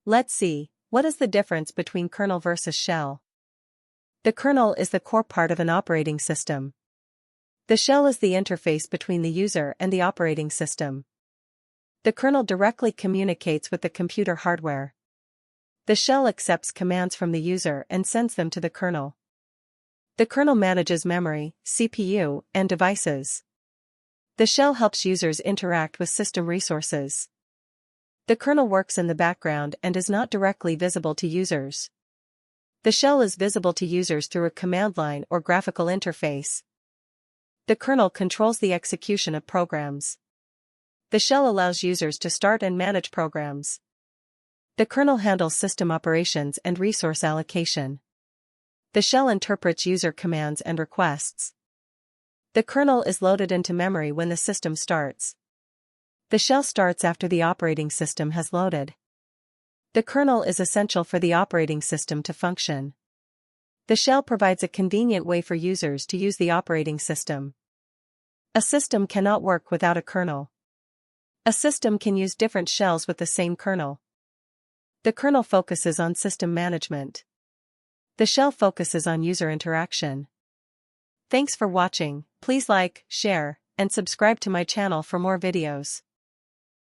Let's see, what is the difference between kernel versus shell? The kernel is the core part of an operating system. The shell is the interface between the user and the operating system. The kernel directly communicates with the computer hardware. The shell accepts commands from the user and sends them to the kernel. The kernel manages memory, CPU, and devices. The shell helps users interact with system resources. The kernel works in the background and is not directly visible to users. The shell is visible to users through a command line or graphical interface. The kernel controls the execution of programs. The shell allows users to start and manage programs. The kernel handles system operations and resource allocation. The shell interprets user commands and requests. The kernel is loaded into memory when the system starts. The shell starts after the operating system has loaded. The kernel is essential for the operating system to function. The shell provides a convenient way for users to use the operating system. A system cannot work without a kernel. A system can use different shells with the same kernel. The kernel focuses on system management. The shell focuses on user interaction. Thanks for watching. Please like, share, and subscribe to my channel for more videos.